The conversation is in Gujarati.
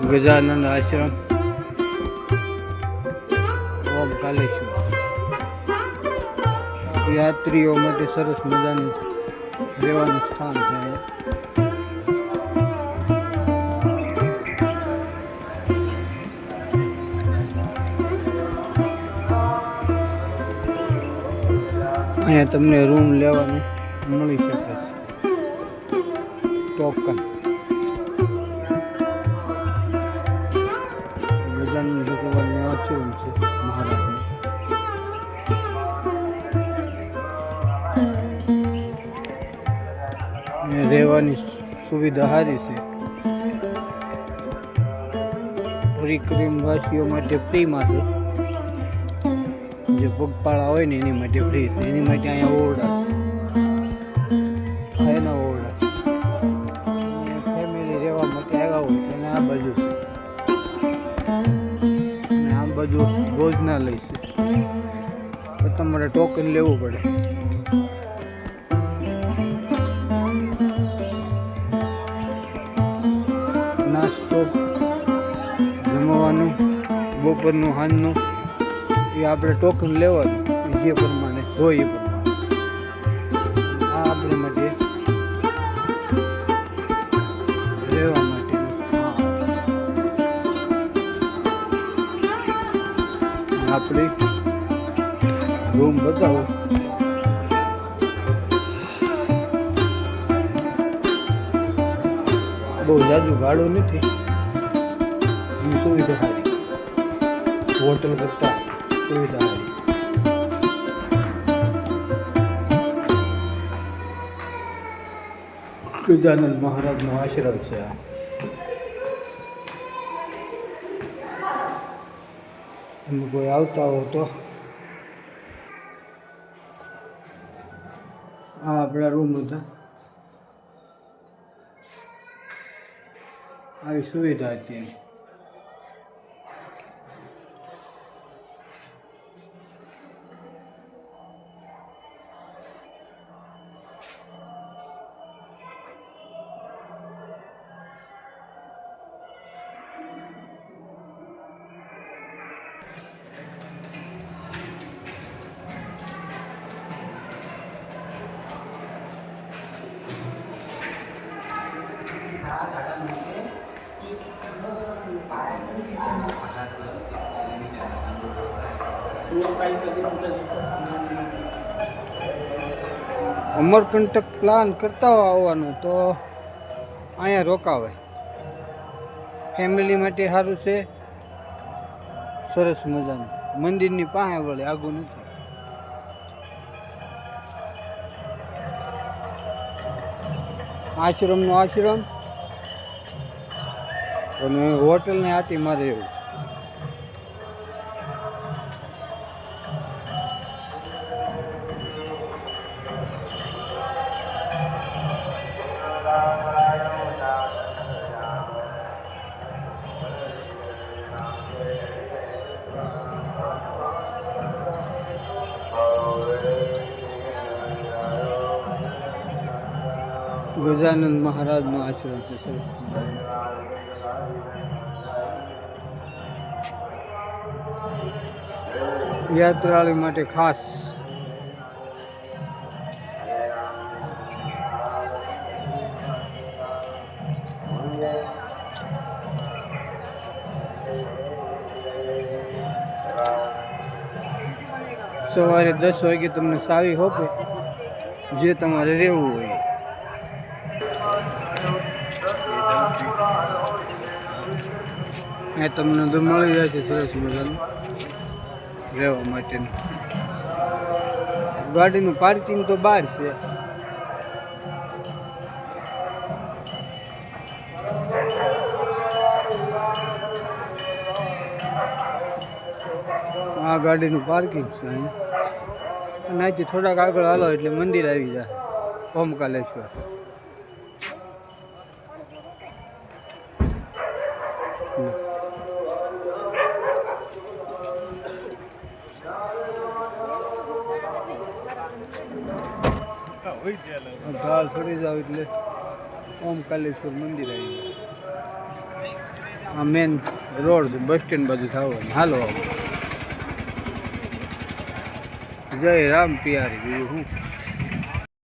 ગજાનંદ આશ્રમ ઓમકાલેશ્વર યાત્રીઓ માટે સરસ મજાનું રહેવાનું સ્થાન છે. અહીંયા તમને રૂમ લેવાનું મળી શકે છે. ટોકન ગજાનંદ ભગવાનનું આશ્રમ છે મહારાજનું. રહેવાની સુવિધા સારી છે. પરિક્રમવાસીઓ માટે ફ્રીમાં છે. જે પગપાળા હોય ને એની માટે ફ્રી છે. એની માટે અહીંયા ઓરડા છે. એના ઓરડા ફેમિલી રહેવા માટે આવ્યા હોય એને આ બાજુ છે. અને આ બાજુ ભોજનાલય છે. તો તમારે ટોકન લેવું પડે. નાસ્તો જમવાનું બપોરનું સાંજનું એ આપણે ટોકન લેવાનું જે પ્રમાણે હોય એ પ્રમાણે. આ આપણે માટે રહેવા માટે આપણી રૂમ બતાવો. બહુ જાજુ ભાડું નથી. એની સુવિધા સારી, હોટલ કરતા સુવિધા સારી. ગજાનંદ મહારાજનો આશ્રમ છે આ. તમે કોઈ આવતા હો તો આ આપણા રૂમ હતા. આવી સુવિધા હતી. અમરકંટક પ્લાન કરતા હોય આવવાનું તો અહીંયા રોકાવાય. ફેમિલી માટે સારું છે. સરસ મજાનું મંદિરની પાસે વળે, આગું નથી. આશ્રમનો આશ્રમ અને હોટલને આટી મારે એવું. ગજાનંદ મહારાજનો આશ્રમ છે. યાત્રાળુ માટે ખાસ. સવારે 10 વાગે તમને સાવી હોપે જે તમારે રહેવું હોય. એ તમને તો મળી જાય છે સરસ મજાનું રહેવા માટેનું. ગાડીનું પાર્કિંગ તો બહાર છે. આ ગાડીનું પાર્કિંગ છે અહીંયા. અને અહીંથી થોડાક આગળ હાલો એટલે મંદિર આવી જાય ઓમકાલેશ્વર. ઢાળ ફરી જાવ એટલે ઓમકાલેશ્વર મંદિર આવી જાય. આ મેન રોડ છે, બસ સ્ટેન્ડ બાજુ થવાનું. હાલો જય રામ પિયારી બીજું શું.